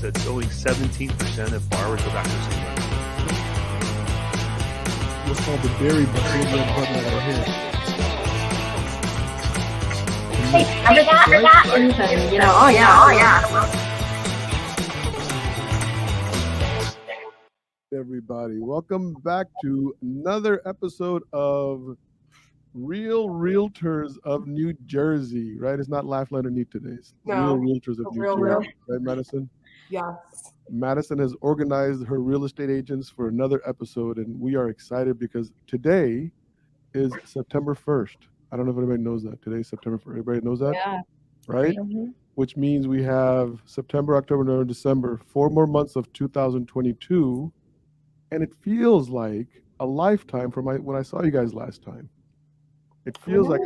is that only 17% of borrowers go back to the same lender. What's called the dairy button that I hit. Hey, remember that? And, oh yeah. Everybody, welcome back to another episode of Real Realtors of New Jersey, right? It's not Laugh Letter Need today's. No, Real Realtors of New Jersey, right, Madison? Yes. Madison has organized her real estate agents for another episode, and we are excited because today is September 1st. I don't know if anybody knows that. Today's September 1st. Everybody knows that? Yeah. Right? Mm-hmm. Which means we have September, October, November, December, 4 more months of 2022, and it feels like a lifetime from when I saw you guys last time. It feels like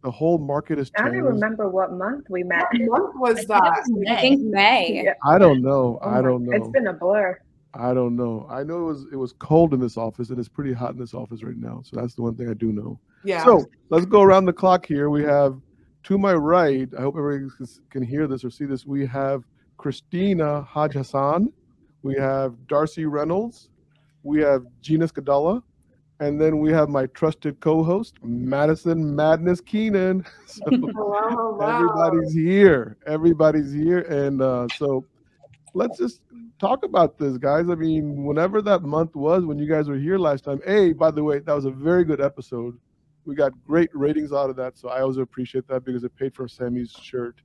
the whole market has changed. I don't remember what month we met. What month was that? I think May. Yeah. I don't know. Oh I don't know. It's been a blur. I don't know. I know it was cold in this office, and it's pretty hot in this office right now. So that's the one thing I do know. Yeah. So let's go around the clock here. We have, to my right, I hope everybody can hear this or see this, we have Kristina Hajhassan. We have Darcy Reynolds. We have Gina Scodella. And then we have my trusted co-host, Madison Madness Keenan. So Hello. everybody's here. Everybody's here. And so let's just talk about this, guys. I mean, whenever that month was when you guys were here last time. Hey, by the way, that was a very good episode. We got great ratings out of that. So I always appreciate that because it paid for Sammy's shirt.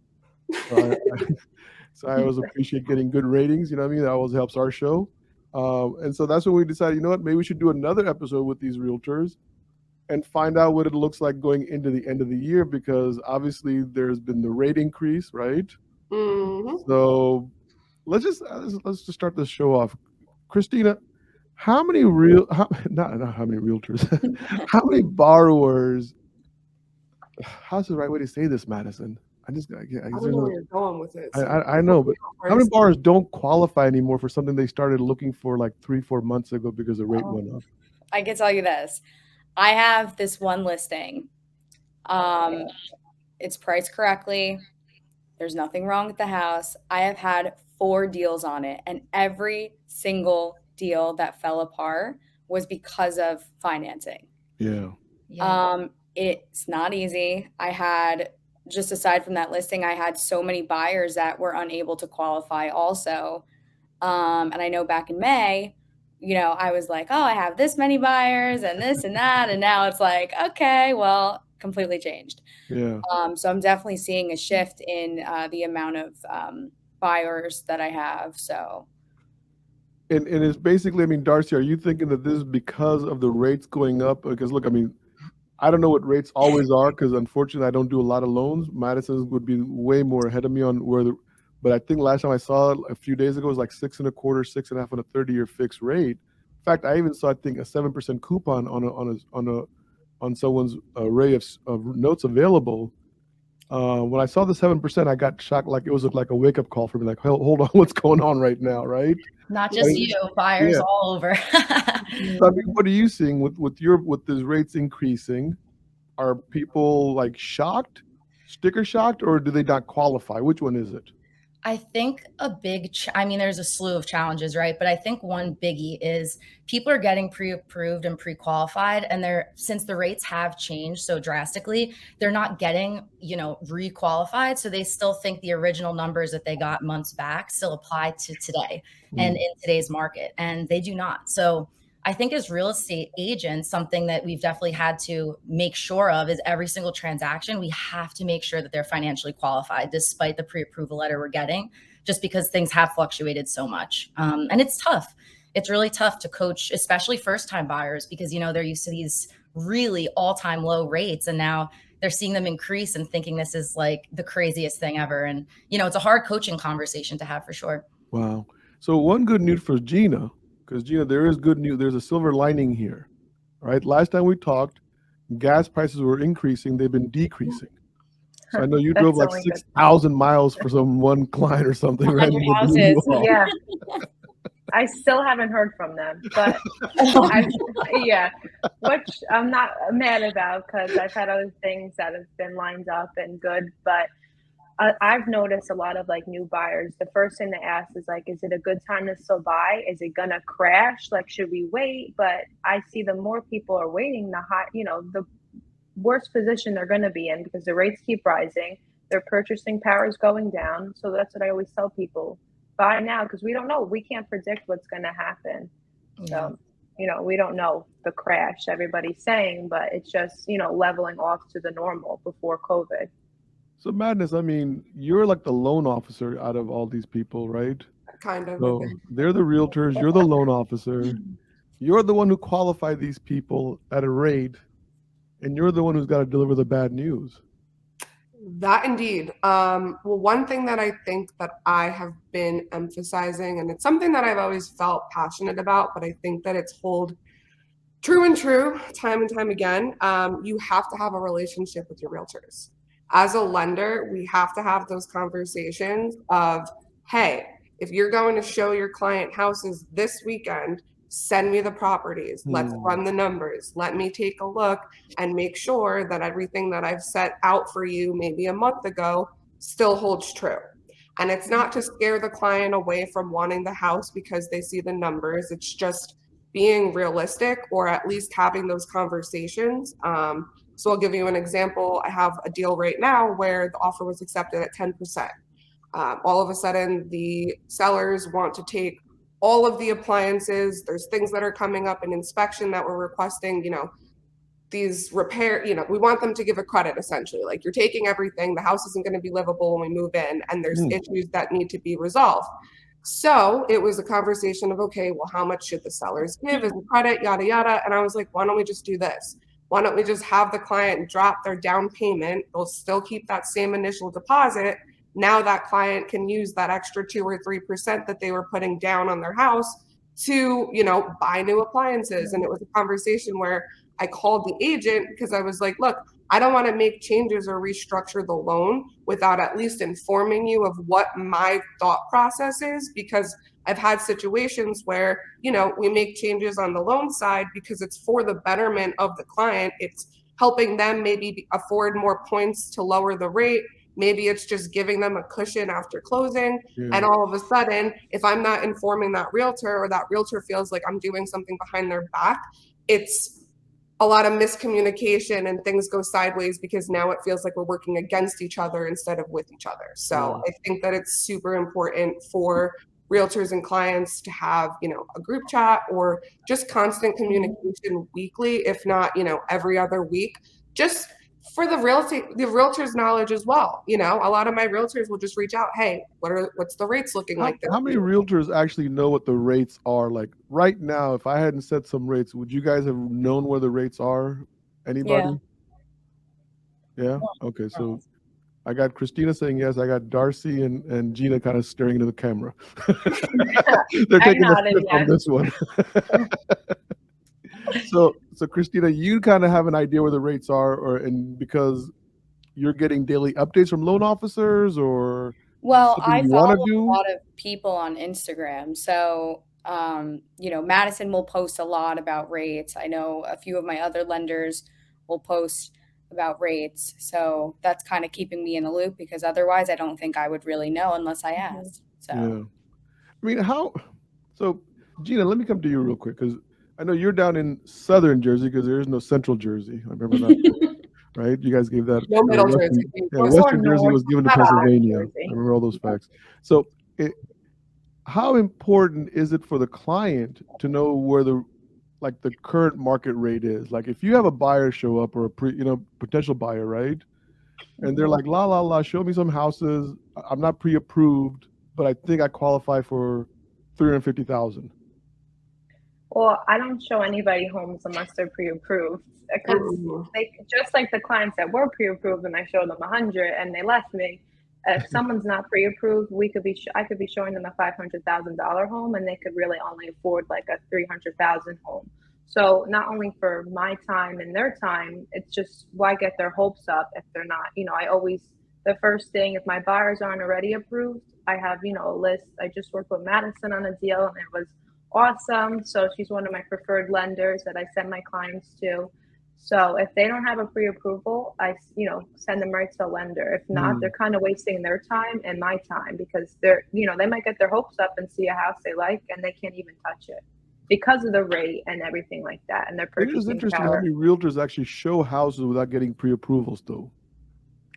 So I always appreciate getting good ratings. You know what I mean? That always helps our show. And so that's when we decided, you know what, maybe we should do another episode with these realtors and find out what it looks like going into the end of the year, because obviously there's been the rate increase, right? Mm-hmm. So let's just start this show off. Kristina, how many not how many realtors, how many borrowers, how's the right way to say this, Madison? I don't know where you're going with it. I know, but how many borrowers don't qualify anymore for something they started looking for like 3-4 months ago because the rate went up? I can tell you this. I have this one listing. It's priced correctly. There's nothing wrong with the house. I have had 4 deals on it, and every single deal that fell apart was because of financing. Yeah. It's not easy. I had, just aside from that listing, I had so many buyers that were unable to qualify also. And I know back in May, I was like, oh, I have this many buyers and this and that. And now it's like, okay, well, completely changed. Yeah. So I'm definitely seeing a shift in the amount of buyers that I have. So. And it's basically, I mean, Darcy, are you thinking that this is because of the rates going up? Because look, I mean, I don't know what rates always are because unfortunately I don't do a lot of loans. Madison would be way more ahead of me on but I think last time I saw it a few days ago, it was like 6.25%, 6.5% on a 30-year fixed rate. In fact, I even saw, I think, a 7% coupon on someone's array of notes available. When I saw the 7%, I got shocked. Like it was like a wake-up call for me. Like, hold on, what's going on right now, right? Not just you, buyers all over. So, I mean, what are you seeing with these rates increasing? Are people like shocked, sticker shocked, or do they not qualify? Which one is it? I think there's a slew of challenges, right? But I think one biggie is people are getting pre-approved and pre-qualified, and since the rates have changed so drastically, they're not getting, re-qualified. So they still think the original numbers that they got months back still apply to today and in today's market, and they do not. So I think as real estate agents, something that we've definitely had to make sure of is every single transaction, we have to make sure that they're financially qualified despite the pre-approval letter we're getting, just because things have fluctuated so much. And it's tough. It's really tough to coach, especially first-time buyers, because, they're used to these really all-time low rates. And now they're seeing them increase and thinking this is like the craziest thing ever. And, it's a hard coaching conversation to have for sure. Wow. So one good news for Gina, because Gina, there is good news. There's a silver lining here, right? Last time we talked, gas prices were increasing. They've been decreasing. So I know you drove like 6,000 miles for some one client or something, right? Yeah. I still haven't heard from them, but which I'm not mad about because I've had other things that have been lined up and good. But I've noticed a lot of like new buyers. The first thing they ask is like, is it a good time to still buy? Is it gonna crash? Like, should we wait? But I see the more people are waiting, the worse position they're gonna be in because the rates keep rising. Their purchasing power is going down. So that's what I always tell people: buy now, because we don't know. We can't predict what's gonna happen. Yeah. So, we don't know the crash everybody's saying, but it's just, leveling off to the normal before COVID. So Madness, I mean, you're like the loan officer out of all these people, right? Kind of. So they're the realtors, you're the loan officer, you're the one who qualified these people at a rate, and you're the one who's got to deliver the bad news. That indeed. Well, one thing that I think that I have been emphasizing, and it's something that I've always felt passionate about, but I think that it's hold true and true time and time again. You have to have a relationship with your realtors. As a lender, we have to have those conversations of, hey, if you're going to show your client houses this weekend, send me the properties. Let's run the numbers. Let me take a look and make sure that everything that I've set out for you maybe a month ago still holds true. And it's not to scare the client away from wanting the house because they see the numbers. It's just being realistic, or at least having those conversations. So I'll give you an example. I have a deal right now where the offer was accepted at 10%. All of a sudden, the sellers want to take all of the appliances. There's things that are coming up in inspection that we're requesting, these repair, we want them to give a credit essentially. Like, you're taking everything, the house isn't going to be livable when we move in, and there's issues that need to be resolved. So it was a conversation of, okay, well, how much should the sellers give as a credit, yada, yada. And I was like, why don't we just do this? Why don't we just have the client drop their down payment? They'll still keep that same initial deposit. Now that client can use that extra 2 or 3% that they were putting down on their house to, buy new appliances. And it was a conversation where I called the agent because I was like, look, I don't want to make changes or restructure the loan without at least informing you of what my thought process is, because I've had situations where, we make changes on the loan side because it's for the betterment of the client. It's helping them maybe afford more points to lower the rate. Maybe it's just giving them a cushion after closing. Yeah. And all of a sudden, if I'm not informing that realtor, or that realtor feels like I'm doing something behind their back, it's a lot of miscommunication and things go sideways because now it feels like we're working against each other instead of with each other. So I think that it's super important for realtors and clients to have, a group chat or just constant communication weekly, if not, every other week, just for the realtor's knowledge as well. A lot of my realtors will just reach out, hey, what's the rates looking like? How many realtors actually know what the rates are? Like right now, if I hadn't set some rates, would you guys have known where the rates are? Anybody? Yeah. Okay. So I got Kristina saying yes. I got Darcy and Gina kind of staring into the camera. They're taking the fifth on this one. So Kristina, you kind of have an idea where the rates are, and because you're getting daily updates from loan officers, or well, I follow a lot of people on Instagram. So, Madison will post a lot about rates. I know a few of my other lenders will post about rates. So that's kind of keeping me in the loop, because otherwise I don't think I would really know unless I asked. So, yeah. I mean, so Gina, let me come to you real quick, because I know you're down in southern Jersey because there is no central Jersey. I remember that, right? You guys gave that. No middle Jersey. Western Jersey was given to Pennsylvania. I remember all those facts. So how important is it for the client to know where the current market rate is? Like, if you have a buyer show up, or a potential buyer, right? And they're like, la, la, la, show me some houses. I'm not pre-approved, but I think I qualify for $350,000. Well, I don't show anybody homes unless they're pre-approved, because just like the clients that were pre-approved and I showed them 100 and they left me. If someone's not pre-approved, I could be showing them a $500,000 home, and they could really only afford like a $300,000 home. So not only for my time and their time, it's just, why get their hopes up if they're not, the first thing, if my buyers aren't already approved, I have, a list. I just worked with Madison on a deal, and it was awesome. So she's one of my preferred lenders that I send my clients to. So if they don't have a pre-approval, I send them right to a lender. If not, they're kind of wasting their time and my time, because they might get their hopes up and see a house they like and they can't even touch it because of the rate and everything like that, and their It is purchasing interesting how power. many realtors actually show houses without getting pre-approvals, though.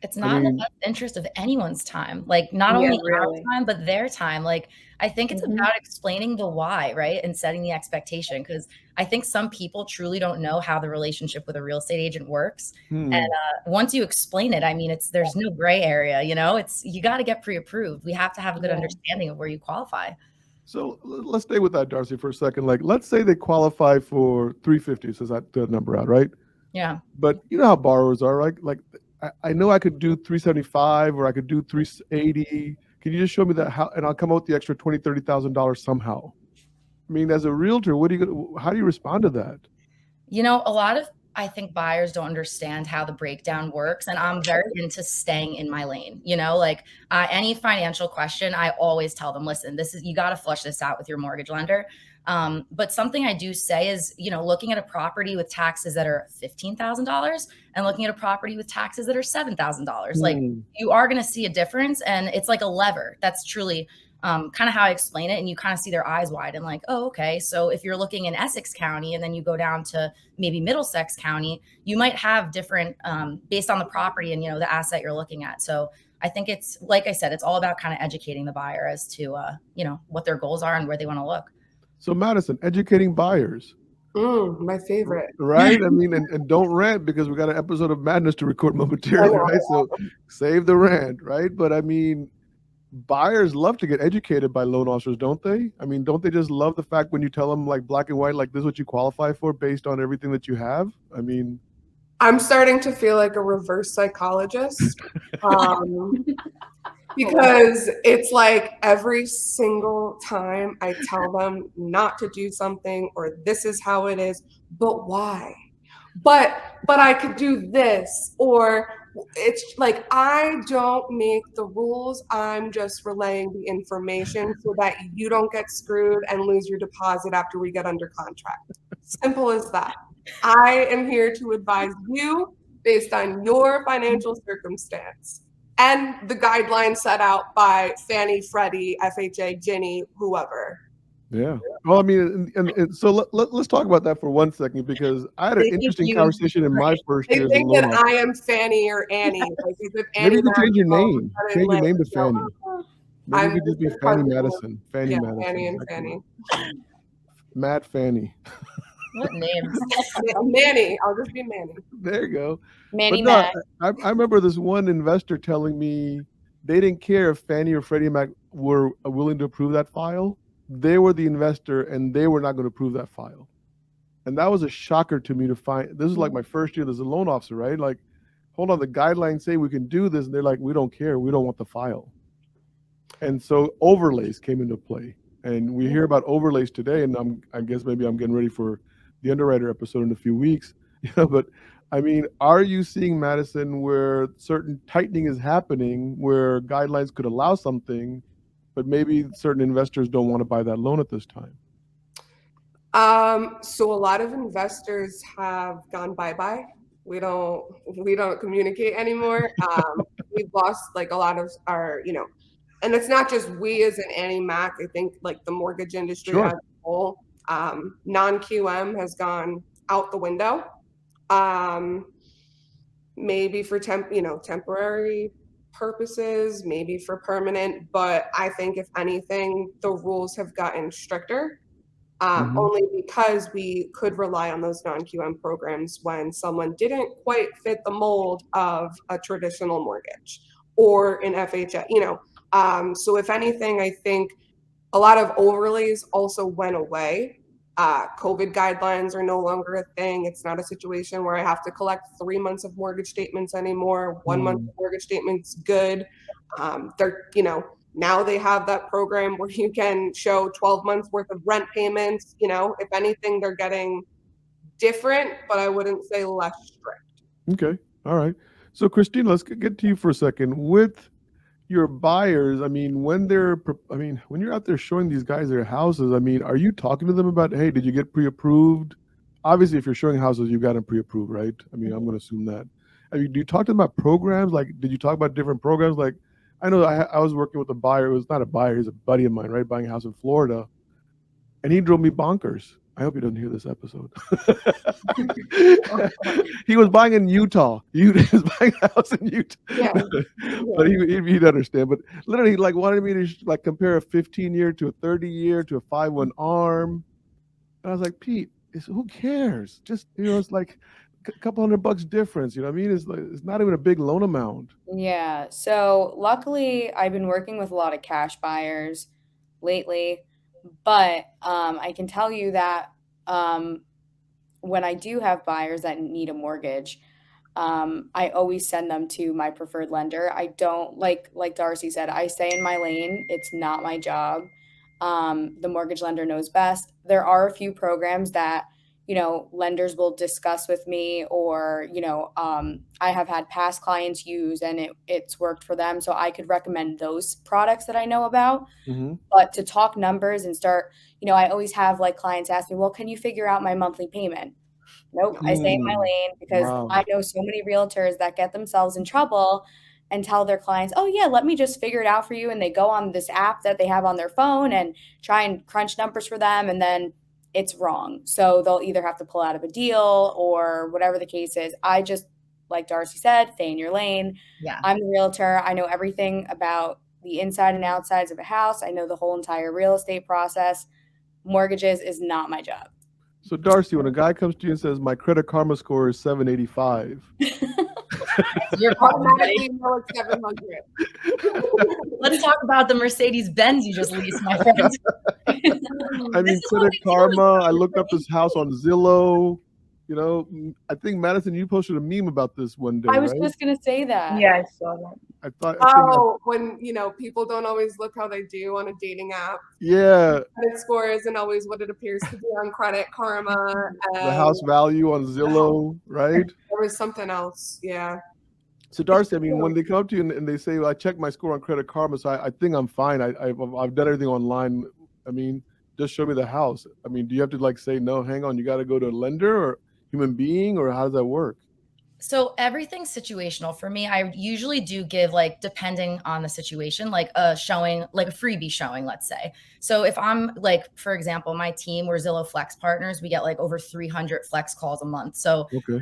It's not in the best interest of anyone's time. Like, not Yeah, only really. our time, but their time. Like, I think it's Mhm. about explaining the why, right? And setting the expectation. Because I think some people truly don't know how the relationship with a real estate agent works. And once you explain it, I mean, there's no gray area, you got to get pre-approved. We have to have a good Yeah. understanding of where you qualify. So let's stay with that, Darcy, for a second. Like, let's say they qualify for 350, says that number out, right? Yeah. But you know how borrowers are, right? Like, I know I could do 375 or I could do 380. Can you just show me that how, and I'll come out with the extra $20,000, $30,000 somehow? I mean, as a realtor, how do you respond to that? A lot of, I think, buyers don't understand how the breakdown works. And I'm very into staying in my lane, like any financial question, I always tell them, listen, you got to flush this out with your mortgage lender. But something I do say is, looking at a property with taxes that are $15,000 and looking at a property with taxes that are $7,000, like you are going to see a difference. And it's like a lever. That's truly kind of how I explain it. And you kind of see their eyes widen, like, oh, okay. So if you're looking in Essex County and then you go down to maybe Middlesex County, you might have different based on the property and, the asset you're looking at. So I think it's, like I said, it's all about kind of educating the buyer as to, what their goals are and where they want to look. So Madison, educating buyers. My favorite. Right? I mean, and don't rant, because we got an episode of Madness to record momentarily, right? So save the rant, right? But I mean, buyers love to get educated by loan officers, don't they? I mean, don't they just love the fact when you tell them, like, black and white, like, this is what you qualify for based on everything that you have? I mean, I'm starting to feel like a reverse psychologist, because it's like every single time I tell them not to do something or this is how it is, but why? But I could do this, or it's like I don't make the rules. I'm just relaying the information so that you don't get screwed and lose your deposit after we get under contract. Simple as that. I am here to advise you based on your financial circumstance and the guidelines set out by Fannie, Freddie, FHA, Ginnie, whoever. yeah. Well, I mean, and so let's talk about that for 1 second, because I had an interesting conversation in my first year They as a think loan that officer. I am Fannie or Annie. Like, Maybe you could change your name. Change your name to Fannie. Maybe I'm you could just be just Fannie comfortable. Madison. Fannie Yeah, Madison. Fannie and That could Fannie. work. Matt Fannie. What names? Manny. I'll just be Manny. There you go. Manny But no, Mac. I remember this one investor telling me they didn't care if Fannie or Freddie Mac were willing to approve that file. They were the investor and they were not going to approve that file. And that was a shocker to me to find. This is like my first year as a loan officer, right? Like, hold on, the guidelines say we can do this. And they're like, we don't care. We don't want the file. And so overlays came into play. And we hear about overlays today. And I guess maybe I'm getting ready for the underwriter episode in a few weeks. But I mean, are you seeing, Madison, where certain tightening is happening, where guidelines could allow something, but maybe certain investors don't want to buy that loan at this time? So a lot of investors have gone bye-bye. We don't communicate anymore. We've lost like a lot of our, and it's not just we as an Annie Mac. I think like the mortgage industry as a whole, non-QM has gone out the window. Maybe for temporary purposes, maybe for permanent, but I think if anything, the rules have gotten stricter. Only because we could rely on those non-QM programs when someone didn't quite fit the mold of a traditional mortgage or an FHA, so if anything, I think a lot of overlays also went away. COVID guidelines are no longer a thing. It's not a situation where I have to collect 3 months of mortgage statements anymore. 1 month of mortgage statements, good. Now they have that program where you can show 12 months worth of rent payments. If anything, they're getting different, but I wouldn't say less strict. Okay. All right. So Kristina, let's get to you for a second. With your buyers, I mean, when you're out there showing these guys their houses, I mean, are you talking to them about, hey, did you get pre-approved? obviously if you're showing houses, you've got them pre-approved, right? I mean, I'm going to assume that. I mean, do you talk to them about programs? Like, did you talk about different programs? Like, I know I was working with a buyer. It was not a buyer. He's a buddy of mine, right? Buying a house in Florida. And he drove me bonkers. I hope he doesn't hear this episode. He was buying in Utah. He was buying a house in Utah. Yeah. But he'd understand. But literally, he like wanted me to like compare a 15-year to a 30-year to a 5-1 ARM. And I was like, Pete, who cares? Just, it's like a couple $100 difference. You know what I mean? It's not even a big loan amount. Yeah. So luckily, I've been working with a lot of cash buyers lately, but I can tell you that when I do have buyers that need a mortgage, I always send them to my preferred lender. I don't like Darcy said, I stay in my lane. It's not my job. The mortgage lender knows best. There are a few programs that, lenders will discuss with me, or, I have had past clients use and it's worked for them. So I could recommend those products that I know about. Mm-hmm. But to talk numbers and start, I always have like clients ask me, well, can you figure out my monthly payment? Nope. I stay in my lane because Wow. I know so many realtors that get themselves in trouble and tell their clients, oh yeah, let me just figure it out for you. And they go on this app that they have on their phone and try and crunch numbers for them. And then it's wrong. So they'll either have to pull out of a deal or whatever the case is. I just, like Darcy said, stay in your lane. Yeah. I'm the realtor. I know everything about the inside and outsides of a house. I know the whole entire real estate process. Mortgages is not my job. So Darcy, when a guy comes to you and says, my Credit Karma score is 785. You're Automatically know it's 700. Let's talk about the Mercedes Benz you just leased, my friend. I mean, Credit Karma, I looked up this house on Zillow. I think Madison, you posted a meme about this one day, I was right? just going to say that. Yeah, I saw that. When people don't always look how they do on a dating app. Yeah. Credit score isn't always what it appears to be on Credit Karma. The house value on Zillow, right? There was something else, yeah. So Darcy, I mean, when they come up to you and they say, well, I checked my score on Credit Karma, so I think I'm fine. I've done everything online. I mean, just show me the house. I mean, do you have to like say, no, hang on, you got to go to a lender or human being, or how does that work? So everything's situational for me. I usually do give, like, depending on the situation, like a showing, like a freebie showing, let's say. So if I'm like, for example, my team, we're Zillow Flex partners, we get like over 300 Flex calls a month. So Okay.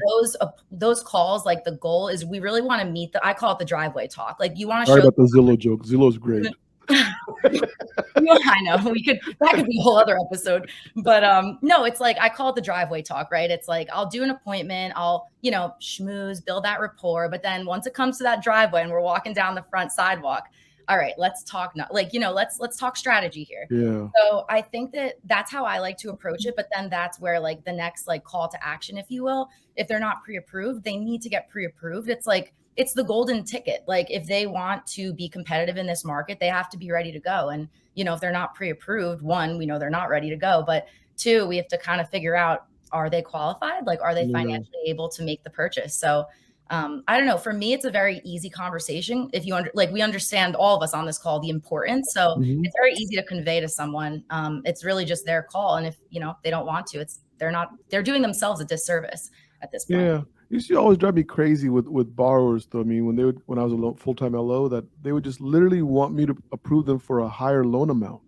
those calls, like the goal is we really want to meet I call it the driveway talk. Like you want to Sorry show about the Zillow joke. Zillow's great. I know that could be a whole other episode, but no, it's like I call it the driveway talk, right? It's like I'll do an appointment, I'll schmooze, build that rapport, but then once it comes to that driveway and we're walking down the front sidewalk, all right, let's talk. Let's talk strategy here. Yeah. So I think that's how I like to approach it. But then that's where like the next like call to action, if you will, if they're not pre-approved, they need to get pre-approved. It's like it's the golden ticket. Like if they want to be competitive in this market, they have to be ready to go. And if they're not pre-approved, one, we know they're not ready to go. But two, we have to kind of figure out, are they qualified? Like, are they financially able to make the purchase? So I don't know. For me, it's a very easy conversation. If you we understand, all of us on this call, the importance. So it's very easy to convey to someone. It's really just their call. And if, they don't want to, they're doing themselves a disservice at this point. Yeah. You used to always drive me crazy with borrowers though. I mean, when I was a full-time LO, that they would just literally want me to approve them for a higher loan amount.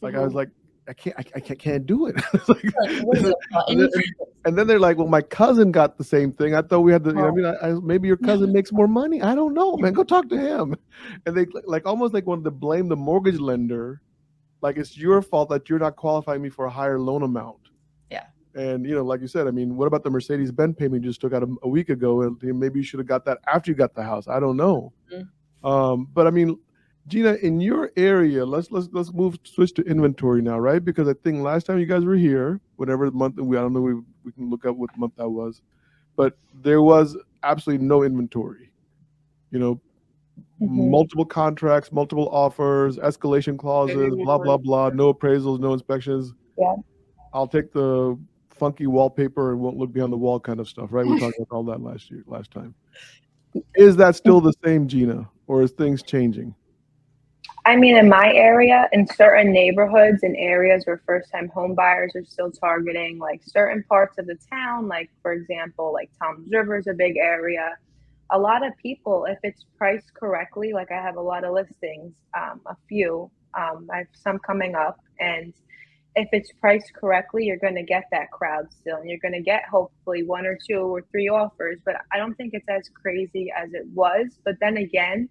Like I was like, I can't do it. And then they're like, well, my cousin got the same thing. I thought we had the, maybe your cousin makes more money. I don't know, man. Go talk to him. And they almost wanted to blame the mortgage lender. Like it's your fault that you're not qualifying me for a higher loan amount. Yeah. And, like you said, I mean, what about the Mercedes Benz payment you just took out a week ago? And maybe you should have got that after you got the house. I don't know. But I mean, Gina, in your area, let's switch to inventory now, right? Because I think last time you guys were here, whatever month, I don't know, we can look up what month that was, but there was absolutely no inventory. Multiple contracts, multiple offers, escalation clauses, blah, blah, blah, no appraisals, no inspections. Yeah. I'll take the funky wallpaper and won't look behind the wall kind of stuff, right? We talked about all that last time. Is that still the same, Gina, or is things changing? I mean, in my area, in certain neighborhoods and areas where first-time home buyers are still targeting like certain parts of the town, like for example, like Toms River is a big area. A lot of people, if it's priced correctly, like I have a lot of listings, a few, I have some coming up, and if it's priced correctly, you're going to get that crowd still, and you're going to get hopefully 1 or 2 or 3 offers. But I don't think it's as crazy as it was. But then again,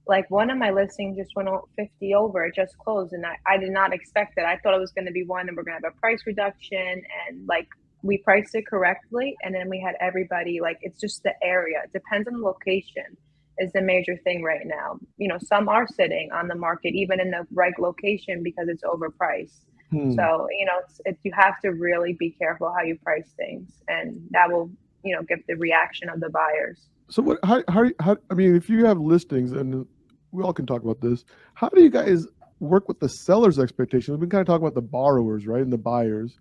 like one of my listings just went 50 over. It just closed, and I did not expect it. I thought it was going to be one, and we're going to have a price reduction, and like we priced it correctly, and then we had everybody like it's just the area. It depends on the location is the major thing right now. You know, some are sitting on the market even in the right location because it's overpriced. So, you know, you have to really be careful how you price things, and that will, you know, give the reaction of the buyers. So what? How? I mean, if you have listings, and we all can talk about this, how do you guys work with the seller's expectations? We've been kind of talking about the borrowers, right, and the buyers,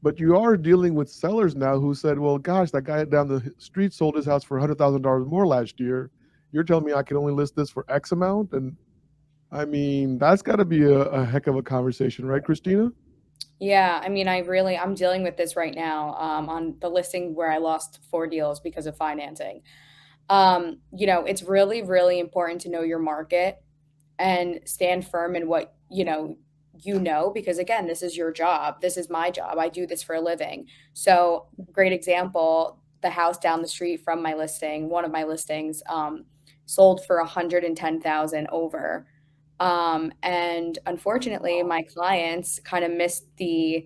but you are dealing with sellers now who said, "Well, gosh, that guy down the street sold his house for $100,000 more last year. You're telling me I can only list this for X amount?" And I mean, that's got to be a heck of a conversation, right, Kristina? Yeah, I mean, I'm dealing with this right now on the listing where I lost 4 deals because of financing. You know, it's really, really important to know your market and stand firm in what, because again, this is your job. This is my job. I do this for a living. So, great example, the house down the street from my listing, one of my listings, sold for 110,000 over. And unfortunately, my clients kind of missed the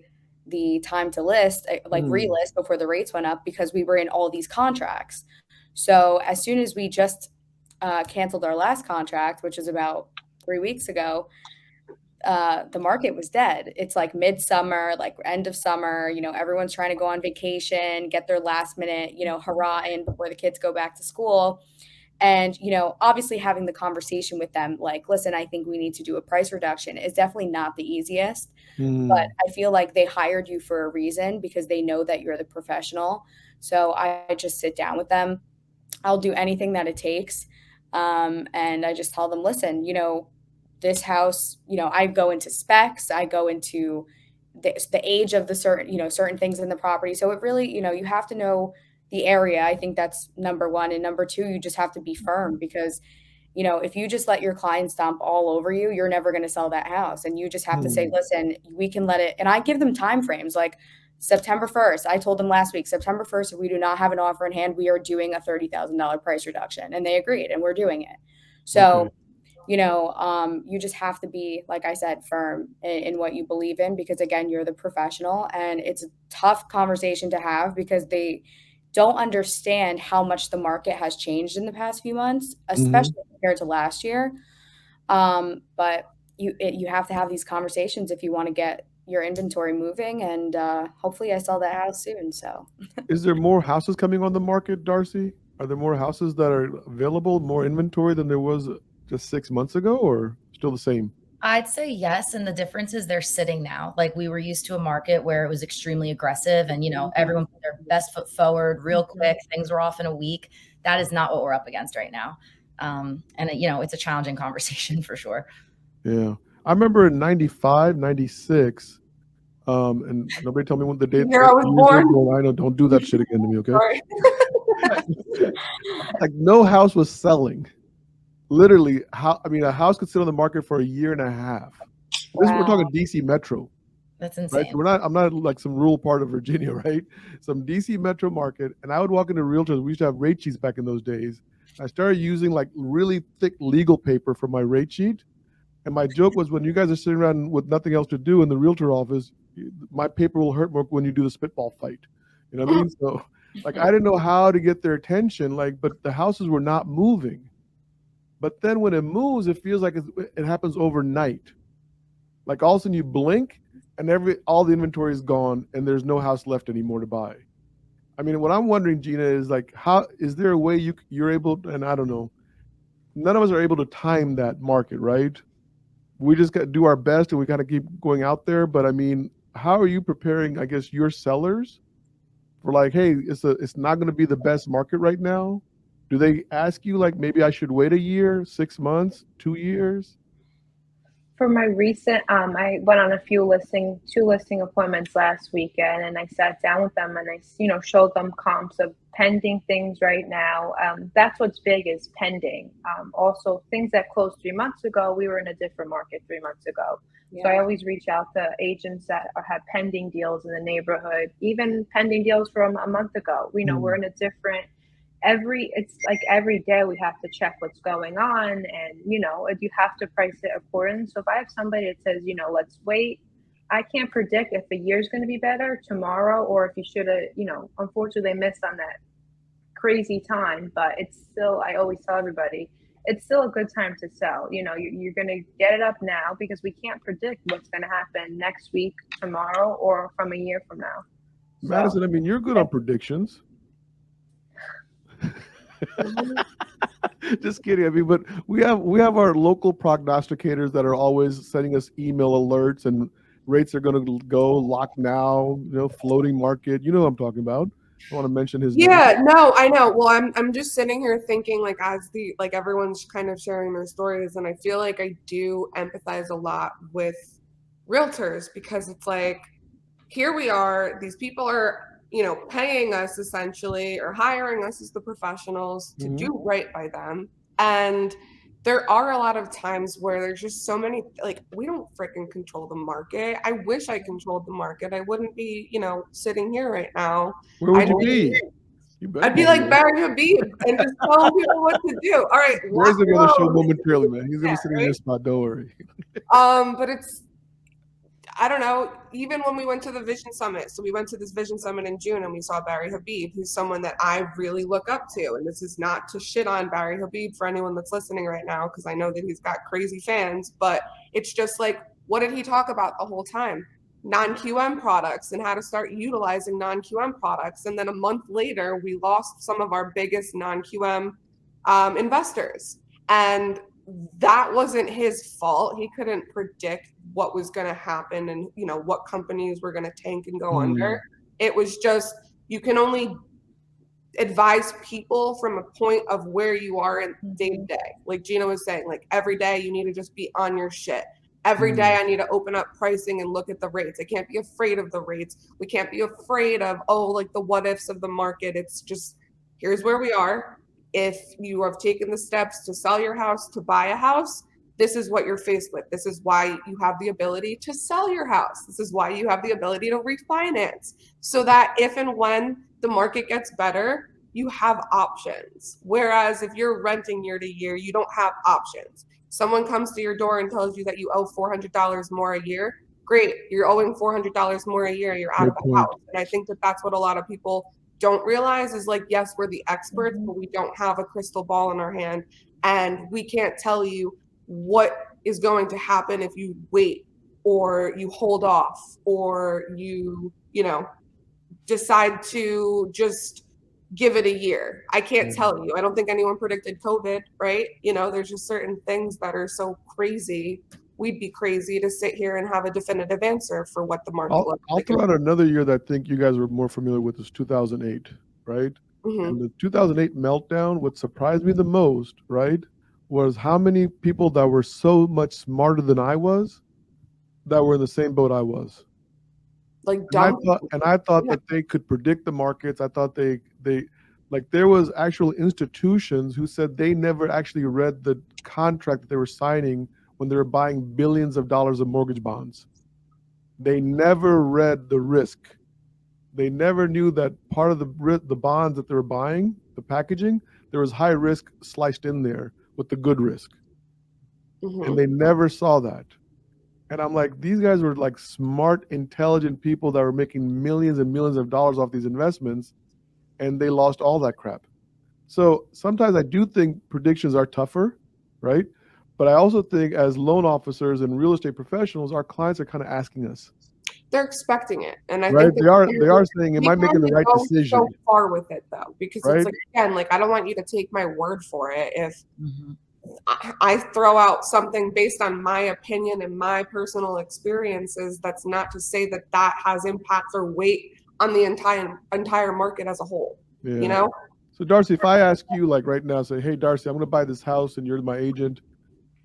time to list, like relist before the rates went up because we were in all these contracts. So as soon as we just canceled our last contract, which was about 3 weeks ago, the market was dead. It's like midsummer, like end of summer, you know, everyone's trying to go on vacation, get their last minute, you know, hurrah in before the kids go back to school. And, you know, obviously having the conversation with them, like, listen, I think we need to do a price reduction is definitely not the easiest. But I feel like they hired you for a reason because they know that you're the professional. So I just sit down with them. I'll do anything that it takes. And I just tell them, listen, you know, this house, you know, I go into specs, I go into the age of the certain things in the property. So it really, you know, you have to know the area. I think that's number one. And number two, you just have to be firm because, you know, if you just let your client stomp all over you, you're never going to sell that house. And you just have to say, listen, we can let it. And I give them time frames like September 1st. I told them last week, September 1st, if we do not have an offer in hand, we are doing a $30,000 price reduction. And they agreed and we're doing it. So, you know, you just have to be, like I said, firm in what you believe in, because again, you're the professional, and it's a tough conversation to have because they don't understand how much the market has changed in the past few months, especially compared to last year. But you have to have these conversations if you want to get your inventory moving, and hopefully I sell that house soon. So Is there more houses coming on the market, Darcy? Are there more houses that are available, more inventory than there was just 6 months ago, or still the same? I'd say yes. And the difference is they're sitting now. Like we were used to a market where it was extremely aggressive and, you know, everyone put their best foot forward real quick. Things were off in a week. That is not what we're up against right now. And, you know, it's a challenging conversation for sure. Yeah. I remember in 95, 96, and nobody tell me when the date Year I was born. I know, don't do that shit again to me, okay? Sorry. Like no house was selling. Literally, a house could sit on the market for a year and a half. We're talking DC Metro. That's insane. Right? So I'm not like some rural part of Virginia, right? Some DC Metro market. And I would walk into Realtors. We used to have rate sheets back in those days. I started using like really thick legal paper for my rate sheet. And my joke was, when you guys are sitting around with nothing else to do in the Realtor office, my paper will hurt more when you do the spitball fight. You know what I mean? So like, I didn't know how to get their attention, but the houses were not moving. But then when it moves, it feels like it happens overnight. Like all of a sudden you blink and all the inventory is gone and there's no house left anymore to buy. I mean, what I'm wondering, Gina, is like, how is there a way you're able, and I don't know, none of us are able to time that market, right? We just got to do our best and we got to keep going out there. But I mean, how are you preparing, I guess, your sellers for like, hey, it's not going to be the best market right now? Do they ask you like, maybe I should wait a year, 6 months, 2 years? For my recent, I went on two listing appointments last weekend, and I sat down with them and I, showed them comps of pending things right now. That's what's big is pending. Also, things that closed 3 months ago, we were in a different market 3 months ago. Yeah. So I always reach out to agents that have pending deals in the neighborhood, even pending deals from a month ago. We're in a different. It's like every day we have to check what's going on, and you have to price it accordingly. So if I have somebody that says, let's wait, I can't predict if a year's going to be better tomorrow, or if you should have, unfortunately they missed on that crazy time. But it's still, I always tell everybody, it's still a good time to sell. You're going to get it up now because we can't predict what's going to happen next week, tomorrow, or from a year from now. Madison, I mean, you're good on predictions. Just kidding. I mean, but we have our local prognosticators that are always sending us email alerts, and rates are going to go lock now. Floating market. You know what I'm talking about. I want to mention his name. Yeah, no, I know. Well, I'm just sitting here thinking, as everyone's kind of sharing their stories, and I feel like I do empathize a lot with realtors, because it's like, here we are, these people are paying us essentially, or hiring us as the professionals to do right by them. And there are a lot of times where there's just so many, we don't freaking control the market. I wish I controlled the market. I wouldn't be, sitting here right now. Where would you be? I'd be like Barry Habib and just telling people what to do. All right. Barry's going to show momentarily, man. He's going to sit in your spot. Don't worry. But I don't know, even when we went to the Vision Summit, so we went to this Vision Summit in June and we saw Barry Habib, who's someone that I really look up to. And this is not to shit on Barry Habib for anyone that's listening right now, because I know that he's got crazy fans, but it's just like, what did he talk about the whole time? Non-QM products and how to start utilizing non-QM products. And then a month later, we lost some of our biggest non-QM investors. And that wasn't his fault. He couldn't predict what was going to happen and what companies were going to tank and go under. It was just, you can only advise people from a point of where you are in day to day. Like Gina was saying, every day you need to just be on your shit. Every day I need to open up pricing and look at the rates. I can't be afraid of the rates. We can't be afraid of the what ifs of the market. It's just, here's where we are. If you have taken the steps to sell your house, to buy a house, this is what you're faced with. This is why you have the ability to sell your house. This is why you have the ability to refinance, so that if and when the market gets better, you have options. Whereas if you're renting year to year, you don't have options. Someone comes to your door and tells you that you owe $400 more a year. Great, you're owing $400 more a year, you're out of the house. And I think that that's what a lot of people don't realize is yes, we're the experts, but we don't have a crystal ball in our hand, and we can't tell you what is going to happen if you wait, or you hold off, or you decide to just give it a year. I can't tell you. I don't think anyone predicted COVID, right? There's just certain things that are so crazy. We'd be crazy to sit here and have a definitive answer for what the market looks like. I'll throw out another year that I think you guys are more familiar with is 2008, right? And the 2008 meltdown, what surprised me the most, right, was how many people that were so much smarter than I was that were in the same boat I was. Dumb. And I thought that they could predict the markets. I thought they there was actual institutions who said they never actually read the contract that they were signing when they were buying billions of dollars of mortgage bonds. They never read the risk. They never knew that part of the bonds that they were buying, the packaging, there was high risk sliced in there with the good risk. And they never saw that. And I'm like, these guys were smart, intelligent people that were making millions and millions of dollars off these investments, and they lost all that crap. So sometimes I do think predictions are tougher, right? But I also think as loan officers and real estate professionals, our clients are kind of asking us. They're expecting it, and I think they are saying, "Am I making the right decision?" So far with it though, because it's again, I don't want you to take my word for it. If I throw out something based on my opinion and my personal experiences, that's not to say that that has impact or weight on the entire market as a whole. So Darcy, if I ask you right now, say, "Hey Darcy, I'm going to buy this house, and you're my agent.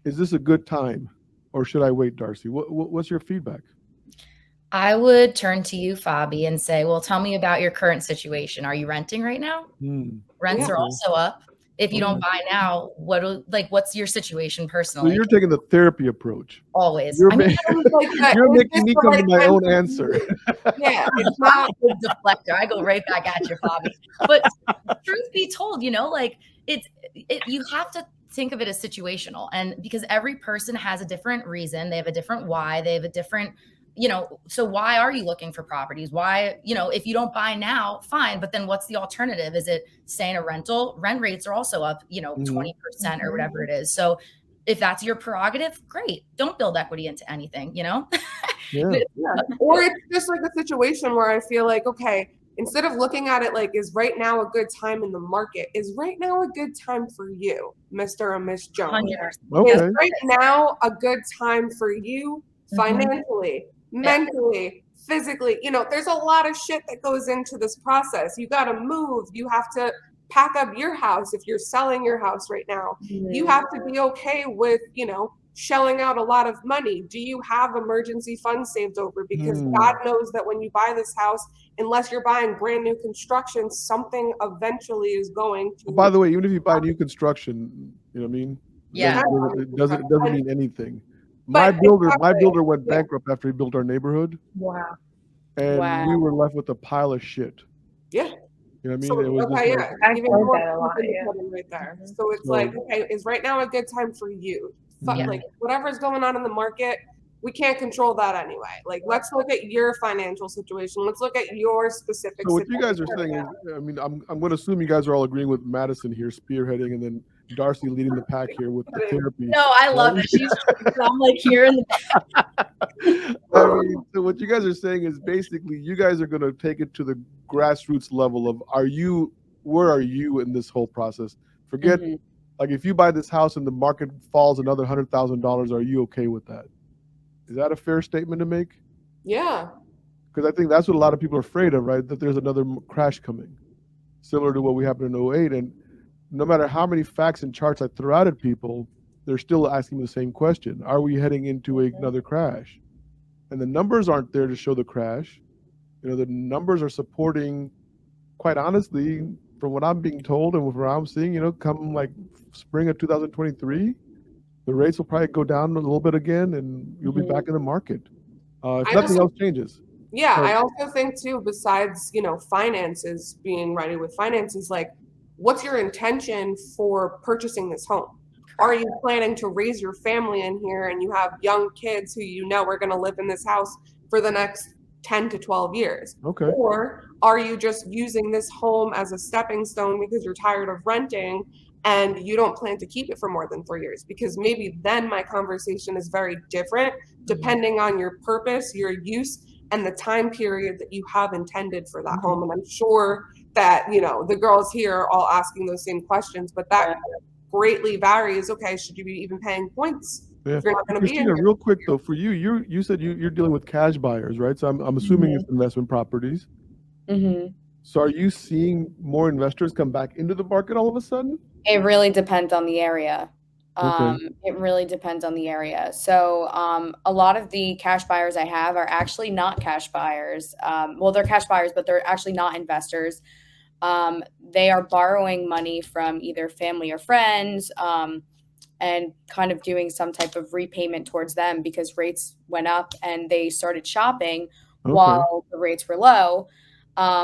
Is this a good time?" or should I wait, Darcy? What's your feedback? I would turn to you, Fabi, and say, well, tell me about your current situation. Are you renting right now? Rents Yeah. are also up. If you don't buy now, what's your situation So personally? you're taking the therapy approach. Always. You're, I mean, you're making me come to my own answer. Yeah, it's I'm not. a good deflector. I go right back at you, Fabi. But truth be told, like you have to think of it as situational, and because every person has a different reason, they have a different why, they have a different, so why are you looking for properties? Why, if you don't buy now, fine, but then what's the alternative? Is it staying a rental? Rent rates are also up, 20% or whatever it is. So if that's your prerogative, great. Don't build equity into anything, Yeah. Or it's just like a situation where I feel like, okay, instead of looking at it like, is right now a good time in the market? Is right now a good time for you, Mr. and Miss Jones? 100%. Is Okay. right now a good time for you financially, mentally, physically? There's a lot of shit that goes into this process. You got to move. You have to pack up your house if you're selling your house right now. You have to be okay with, shelling out a lot of money. Do you have emergency funds saved over? Because God knows that when you buy this house, unless you're buying brand new construction, something eventually is going to. By the way, even if you buy new construction, you know what I mean? Yeah. It doesn't mean anything. My But builder went bankrupt after he built our neighborhood, Wow. and we were left with a pile of shit. Yeah. You know what I mean? So, It was okay, just I've even heard more that a lot, proof in the yeah. pudding right there. So it's like, okay, is right now a good time for you? Like whatever's going on in the market, we can't control that anyway. Like, let's look at your financial situation. Let's look at your specific So what you situation. guys are saying is, I mean, I'm going to assume you guys are all agreeing with Madison here, spearheading, and then Darcy leading the pack here with the therapy. No, I love it. She's I'm like here in the I mean, so what you guys are saying is basically you guys are going to take it to the grassroots level of where are you in this whole process? Forget, like if you buy this house and the market falls another $100,000, are you okay with that? Is that a fair statement to make? Yeah. Because I think that's what a lot of people are afraid of, right? That there's another crash coming, similar to what we happened in 08. And no matter how many facts and charts I throw out at people, they're still asking the same question. Are we heading into another crash? And the numbers aren't there to show the crash. The numbers are supporting, quite honestly, from what I'm being told and from what I'm seeing, come like spring of 2023, the rates will probably go down a little bit again and you'll be back in the market. If nothing else changes. Yeah, I also think too, besides, finances, being ready with finances, like what's your intention for purchasing this home? Are you planning to raise your family in here and you have young kids who are going to live in this house for the next 10 to 12 years? Okay. Or are you just using this home as a stepping stone because you're tired of renting and you don't plan to keep it for more than 4 years? Because maybe then my conversation is very different depending on your purpose, your use, and the time period that you have intended for that home. And I'm sure that, the girls here are all asking those same questions, but that greatly varies. Okay, should you be even paying points? Yeah. If you're not going to be in Kristina, here. real quick though, for you said you're dealing with cash buyers, right? So I'm assuming it's investment properties. So are you seeing more investors come back into the market all of a sudden? It really depends on the area. Okay. It really depends on the area. So a lot of the cash buyers I have are actually not cash buyers. Well, they're cash buyers, but they're actually not investors. They are borrowing money from either family or friends and kind of doing some type of repayment towards them because rates went up and they started shopping while the rates were low.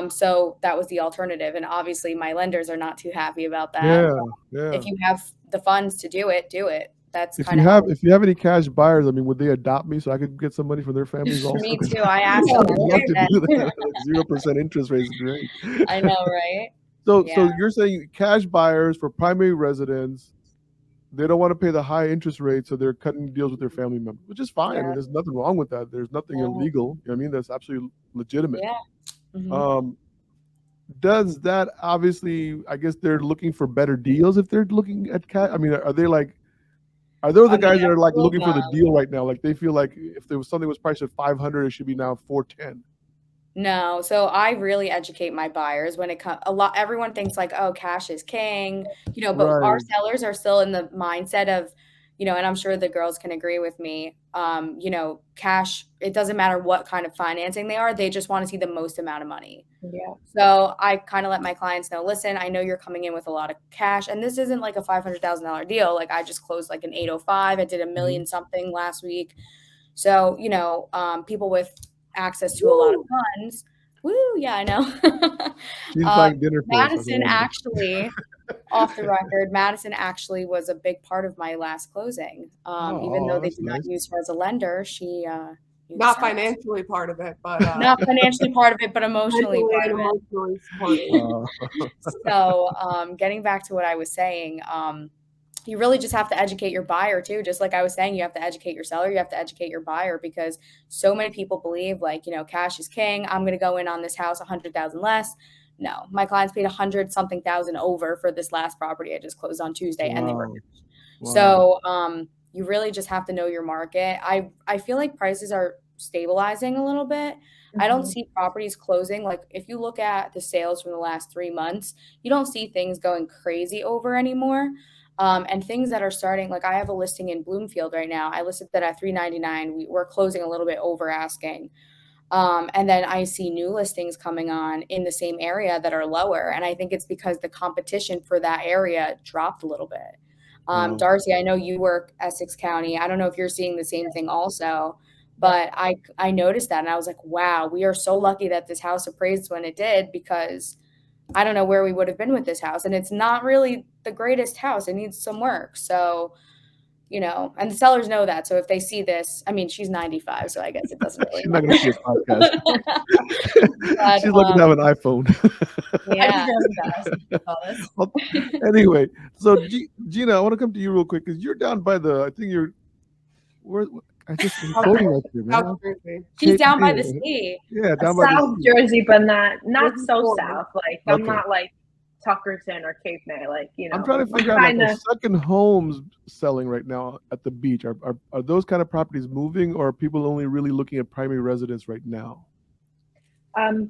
So that was the alternative. And obviously my lenders are not too happy about that. Yeah. If you have the funds to do it, do it. That's If kind you of have any cash buyers, I mean, would they adopt me so I could get some money from their families also? me too. I asked I'd them. love to do that. 0% interest rate is great. I know, right? So you're saying cash buyers for primary residence, they don't want to pay the high interest rate, so they're cutting deals with their family members, which is fine. I mean, there's nothing wrong with that. There's nothing illegal. You know what I mean? That's absolutely legitimate. Yeah. Does that obviously, I guess they're looking for better deals if they're looking at cash? I mean, are those the guys that are like looking for the deal right now? Like they feel like if there was something was priced at 500, it should be now 410. No, so I really educate my buyers when it comes. Everyone thinks like, oh, cash is king, but our sellers are still in the mindset of, you know, and I'm sure the girls can agree with me, you know, cash, it doesn't matter what kind of financing they are, they just want to see the most amount of money. Yeah. So I kind of let my clients know, listen, I know you're coming in with a lot of cash, and this isn't like a $500,000 deal. Like I just closed like an 805. I did $1 million something last week. So, you know, people with access to a lot of funds. Woo, yeah, I know. She's buying dinner for us. Madison actually, off the record, Madison actually was a big part of my last closing. Even though they that's did not nice. use her as a lender, she Not financially part of it, but not financially part of it, but emotionally mentally part and of it. emotionally supported. So, getting back to what I was saying, you really just have to educate your buyer too. Just like I was saying, you have to educate your seller, you have to educate your buyer, because so many people believe like, you know, cash is king. I'm going to go in on this house 100,000 less. No, my clients paid 100 something thousand over for this last property I just closed on Tuesday, and they were. So, you really just have to know your market. I feel like prices are stabilizing a little bit. I don't see properties closing. Like if you look at the sales from the last 3 months, you don't see things going crazy over anymore. And things that are starting, like I have a listing in Bloomfield right now. I listed that at $399. We're closing a little bit over asking. And then I see new listings coming on in the same area that are lower. And I think it's because the competition for that area dropped a little bit. Darcy, I know you work Essex County. I don't know if you're seeing the same thing also, but I noticed that and I was like, wow, we are so lucky that this house appraised when it did, because I don't know where we would have been with this house. And it's not really the greatest house. It needs some work. So, you know, and the sellers know that. So if they see this, I mean, she's 95, so I guess it doesn't really matter. She's not going to see a podcast. But, she's lucky to have an iPhone. Yeah. Well, anyway, so Gina, I want to come to you real quick because you're down by the, I think you're, where, I just voting right there, man. South Jersey. She's down by the sea. Yeah, down by South the sea. Jersey, but not so Florida. south. Like I'm Okay. not like Tuckerton or Cape May. Like, you know, I'm trying to figure out like are second homes selling right now at the beach. Are those kind of properties moving, or are people only really looking at primary residence right now?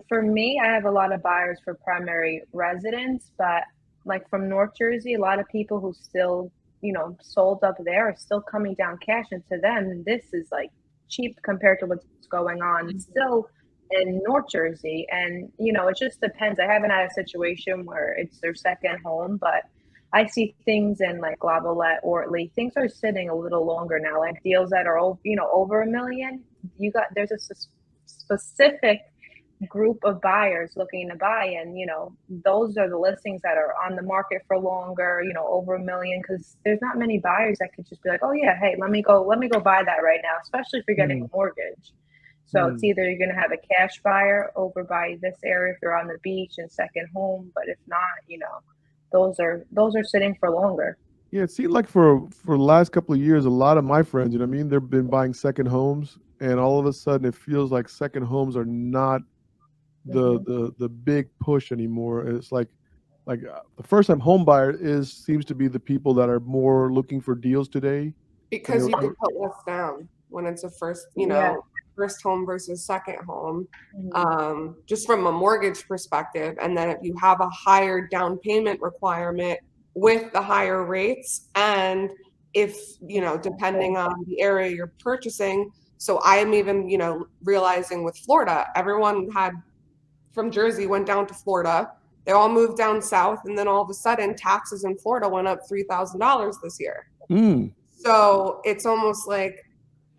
For me, I have a lot of buyers for primary residence, but like from North Jersey, a lot of people who still, you know, sold up there are still coming down cash, and to them, this is like cheap compared to what's going on still in North Jersey. And, you know, it just depends. I haven't had a situation where it's their second home, but I see things in like Lavalette, Ortley, things are sitting a little longer now, like deals that are, you know, over $1 million. There's a specific group of buyers looking to buy, and you know, those are the listings that are on the market for longer, you know, over $1 million, because there's not many buyers that could just be like, oh yeah, hey, let me go buy that right now, especially if you're getting a mortgage. So it's either you're going to have a cash buyer over by this area if you're on the beach and second home, but if not, you know, those are sitting for longer. Yeah, it seemed like for the last couple of years, a lot of my friends, you know what I mean, they've been buying second homes, and all of a sudden it feels like second homes are not the big push anymore. It's like the first time home buyer seems to be the people that are more looking for deals today, because you can put less down when it's a first, you know, first home versus second home, just from a mortgage perspective. And then if you have a higher down payment requirement with the higher rates, and if, you know, depending on the area you're purchasing. So I am even, you know, realizing with Florida, everyone from Jersey went down to Florida. They all moved down south, and then all of a sudden taxes in Florida went up $3,000 this year. So it's almost like,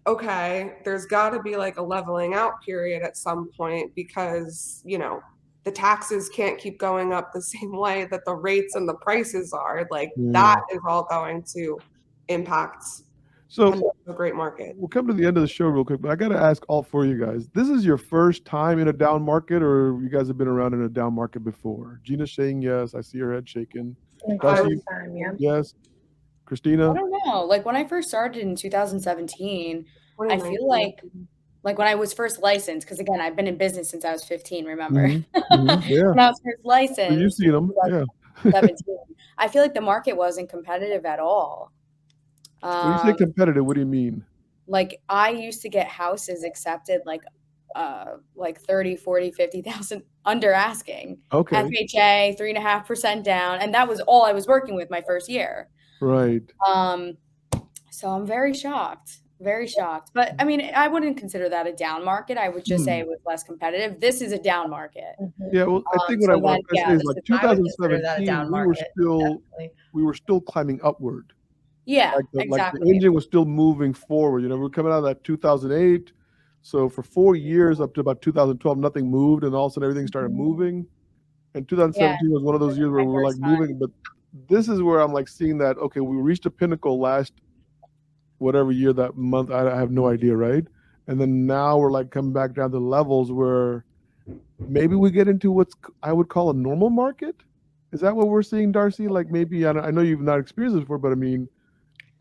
okay, there's got to be like a leveling out period at some point, because, you know, the taxes can't keep going up the same way that the rates and the prices are. Like that is all going to impact a great market. We'll come to the end of the show real quick, but I got to ask all four of you guys, this is your first time in a down market, or you guys have been around in a down market before? Gina's saying yes. I see her head shaking. Darcy, yes. Kristina? I don't know. Like when I first started in 2017, I feel like when I was first licensed, because again, I've been in business since I was 15, remember? Yeah. When I was first licensed, Well, you've seen them. Yeah. 17, I feel like the market wasn't competitive at all. When you say competitive, what do you mean? Like I used to get houses accepted like 30, 40, 50,000 under asking. Okay. FHA, 3.5% down. And that was all I was working with my first year. Right. So I'm very shocked. Very shocked. But I mean, I wouldn't consider that a down market. I would just say it was less competitive. This is a down market. Yeah, well, I think what So I then, want to say is like I would consider that a 2017, down market. Definitely. we were still climbing upward. Yeah, Like the exactly. engine was still moving forward. You know, we're coming out of that 2008. So for 4 years up to about 2012, nothing moved, and all of a sudden everything started moving. And 2017 was one of those years where my we were like first time. moving. But this is where I'm like seeing that, okay, we reached a pinnacle last whatever year, that month, I have no idea, right? And then now we're like coming back down to levels where maybe we get into what's I would call a normal market. Is that what we're seeing, Darcy? Like maybe, I know you've not experienced this before, but I mean,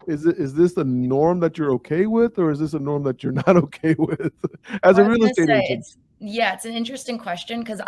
is this the norm that you're okay with, or is this a norm that you're not okay with as a real estate agent? It's an interesting question because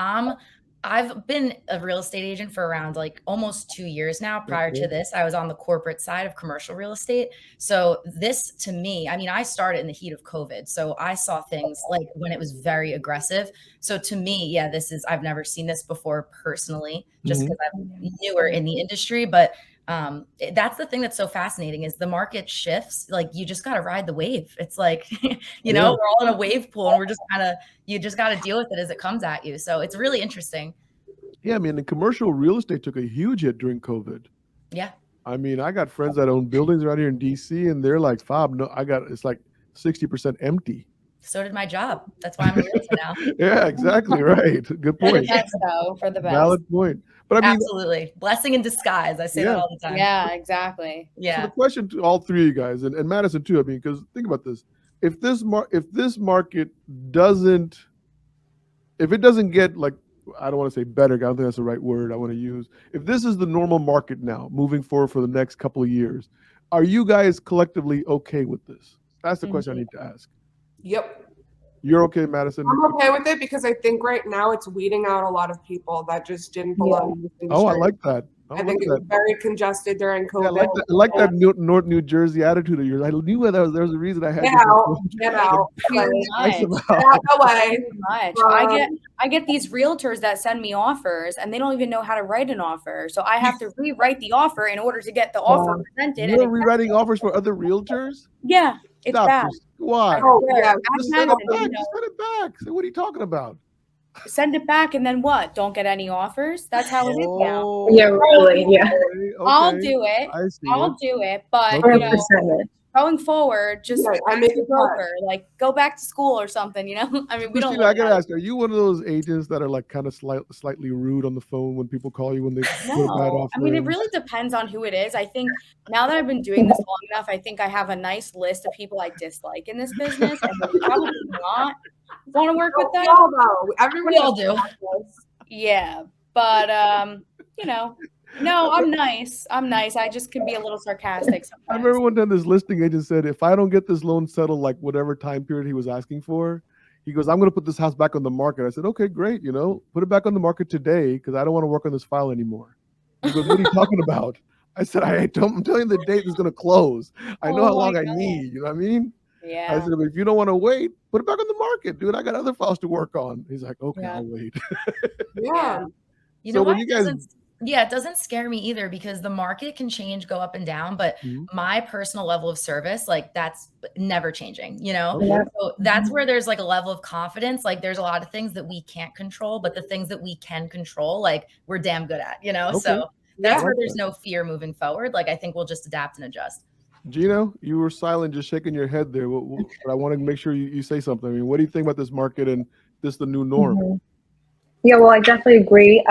I've been a real estate agent for around like almost 2 years now. Prior to this, I was on the corporate side of commercial real estate. So this, to me, I mean, I started in the heat of COVID. So I saw things like when it was very aggressive. So to me, I've never seen this before personally, just because I'm newer in the industry. But that's the thing that's so fascinating is the market shifts. Like you just got to ride the wave. It's like, we're all in a wave pool and we're just you just got to deal with it as it comes at you. So it's really interesting. Yeah. I mean, the commercial real estate took a huge hit during COVID. Yeah. I mean, I got friends that own buildings around here in DC and they're like, Fob, no, it's like 60% empty. So did my job. That's why I'm a realtor now. Yeah, exactly. Right. Good point. For the best, though. For the best. Valid point. But I mean, absolutely, blessing in disguise. I say that all the time. Yeah, exactly. So the question to all three of you guys, and Madison too. I mean, because think about this: if this market doesn't get, like, I don't want to say better. I don't think that's the right word I want to use. If this is the normal market now, moving forward for the next couple of years, are you guys collectively okay with this? That's the question I need to ask. Yep. You're okay, Madison? I'm okay with it because I think right now it's weeding out a lot of people that just didn't belong in this industry. Oh, I like that. I think it was very congested during COVID. Yeah, I like that North New Jersey attitude of yours. I knew there was a reason I had Get out. Away. I get these realtors that send me offers and they don't even know how to write an offer. So I have to rewrite the offer in order to get the offer presented. You're rewriting offers for other realtors? Yeah, it's bad. Why? Just send it back. So what are you talking about? Send it back and then what? Don't get any offers? That's how it is now. Yeah, really. Yeah. Okay. I'll do it. I'll do it. But going forward, just I make a broker, like go back to school or something, I mean, we don't. I gotta ask, are you one of those agents that are like kind of slightly rude on the phone when people call you when they put a bad offer? I mean, it really depends on who it is. I think now that I've been doing this long enough, I think I have a nice list of people I dislike in this business, and they're probably not want to work with them. Everybody all do. Yeah, but no, I'm nice. I just can be a little sarcastic sometimes. I remember one time this listing agent said, if I don't get this loan settled like whatever time period he was asking for, he goes, I'm going to put this house back on the market. I said, okay, great. Put it back on the market today because I don't want to work on this file anymore. He goes, what are you talking about? I said, I'm telling you the date is going to close. I know how long I need. You know what I mean? Yeah. I said, if you don't want to wait, put it back on the market, dude. I got other files to work on. He's like, okay, I'll wait. Yeah. You know what? It doesn't scare me either because the market can change, go up and down, but my personal level of service, like that's never changing, So that's where there's like a level of confidence. Like there's a lot of things that we can't control, but the things that we can control, like we're damn good at, So that's where there's no fear moving forward. Like I think we'll just adapt and adjust. Gina, you were silent, just shaking your head there. But I want to make sure you say something. I mean, what do you think about this market and this the new norm? Yeah, well, I definitely agree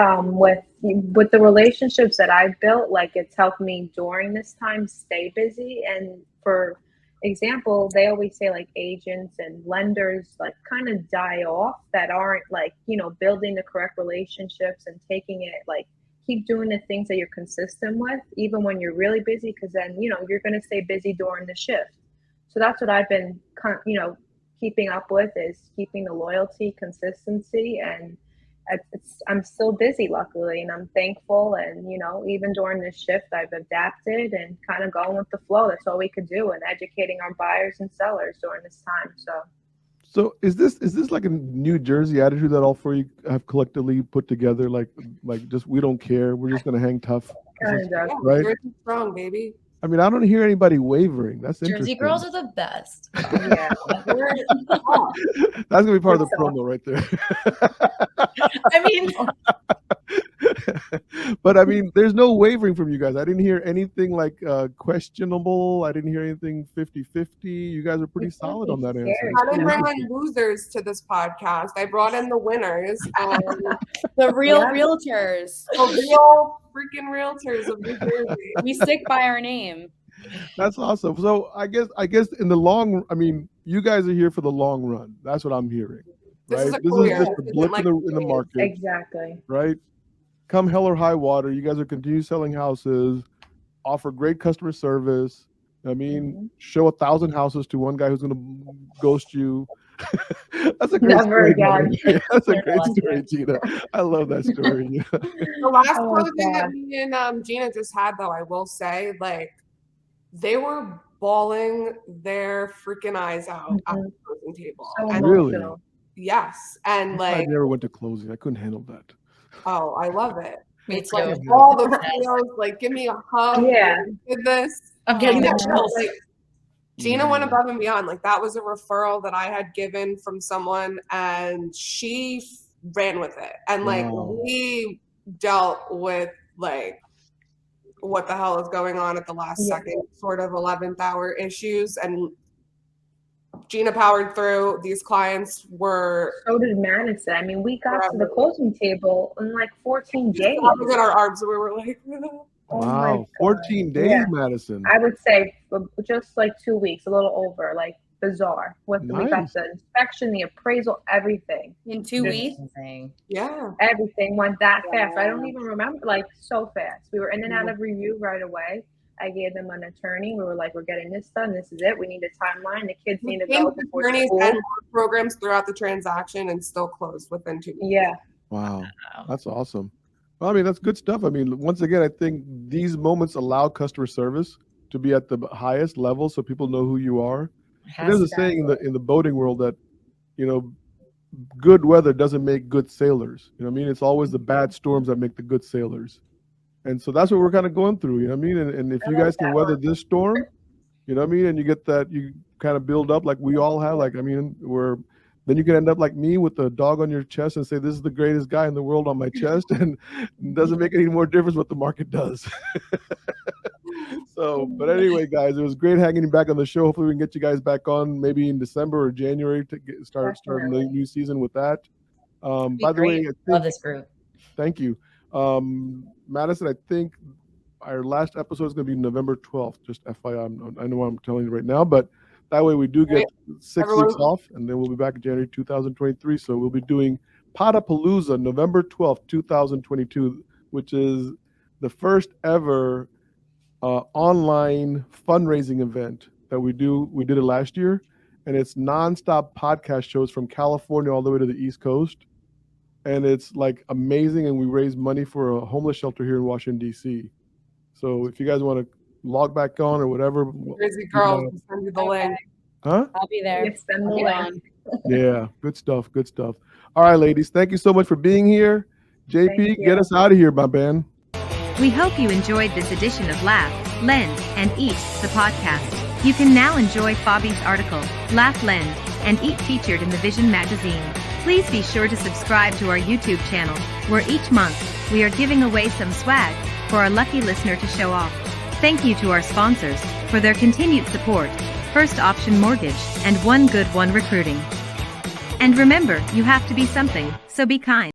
with the relationships that I've built. Like it's helped me during this time stay busy. And for example, they always say like agents and lenders like kind of die off that aren't like, building the correct relationships and taking it like keep doing the things that you're consistent with, even when you're really busy, because then, you're going to stay busy during the shift. So that's what I've been, keeping up with is keeping the loyalty, consistency, and I'm still busy, luckily, and I'm thankful. And, even during this shift, I've adapted and kind of going with the flow. That's all we could do, and educating our buyers and sellers during this time. So is this like a New Jersey attitude that all four of you have collectively put together? Like just we don't care. We're just gonna hang tough. Right? Jersey strong, baby. I mean, I don't hear anybody wavering. That's Jersey interesting. girls are the best. Yeah. That's gonna be part of the That's all. promo right there. I mean, But I mean, there's no wavering from you guys. I didn't hear anything like questionable. I didn't hear anything 50-50. You guys are pretty solid on that answer. I didn't bring in losers to this podcast. I brought in the winners and The real Yeah. realtors. the real freaking realtors of New Jersey. We stick by our name. That's awesome. So I guess in the long, I mean, you guys are here for the long run. That's what I'm hearing. This Right? is a This career. is just a This isn't blip like in the market, Exactly. right? Come hell or high water, you guys will continue selling houses, offer great customer service. I mean, show 1,000 houses to one guy who's going to ghost you. That's a great Never story. again. Gina. That's a great story, Gina. I love that story. The last Oh my closing that God. me and Gina just had, though, I will say, like, they were bawling their freaking eyes out at the closing table. So And Really? emotional. yes, and I like, never went to closing. I couldn't handle that. oh, I love it. me It's like too. all the feels, like, give me a hug. Yeah. Did this. I'm getting Yeah, the chills. like, Gina went above and beyond. Like, that was a referral that I had given from someone, and she ran with it. And like, Wow. we dealt with like what the hell is going on at the last Yeah. second, sort of 11th hour issues. And Gina powered through. These clients were So did Madison. I mean, we got to the closing table in like 14 days. in our arms, and we were like, Oh my Wow. God. 14 days, Yeah. Madison. I would say just like 2 weeks, a little over, like bizarre. We got Nice. the inspection, the appraisal, everything. In 2 Just- weeks. Amazing. yeah. Everything went that fast. I don't even remember, like so fast. We were in and out of review right away. I gave them an attorney. We were like, we're getting this done. This is it. We need a timeline. The kids need to go before Attorneys school. and programs throughout the transaction, and still closed within 2 weeks. Yeah. Wow. Wow. That's awesome. Well, I mean, that's good stuff. I mean, once again, I think these moments allow customer service to be at the highest level so people know who you are. And there's a saying in the boating world that, you know, good weather doesn't make good sailors. You know what I mean? It's always the bad storms that make the good sailors. And so that's what we're kind of going through, you know what I mean? And if you guys can weather this storm, you know what I mean? And you get that, you kind of build up like we all have, like, I mean, then you can end up like me with the dog on your chest and say, this is the greatest guy in the world on my chest. And it doesn't make any more difference what the market does. So, but anyway, guys, it was great hanging back on the show. Hopefully we can get you guys back on maybe in December or January to start the new season with that. By the way, I Love think, this group. thank you. Madison, I think our last episode is going to be November 12th. Just FYI, I know what I'm telling you right now, but that way we do get 6 weeks off, and then we'll be back in January 2023. So we'll be doing Potapalooza November 12th, 2022, which is the first ever online fundraising event that we do. We did it last year, and it's nonstop podcast shows from California all the way to the East Coast. And it's like amazing, and we raise money for a homeless shelter here in Washington, D.C. So if you guys want to log back on or whatever. Crazy girls, we'll send you the link. Huh? I'll be there. Yes, send the I'll be link. on. Yeah, good stuff, good stuff. All right, ladies, thank you so much for being here. JP, Thank get you. us out of here, my man. We hope you enjoyed this edition of Laugh, Lend, and Eat, the podcast. You can now enjoy Fabi's article, Laugh, Lend, and Eat, featured in the Vision magazine. Please be sure to subscribe to our YouTube channel, where each month we are giving away some swag for our lucky listener to show off. Thank you to our sponsors for their continued support, First Option Mortgage and One Good One Recruiting. And remember, you have to be something, so be kind.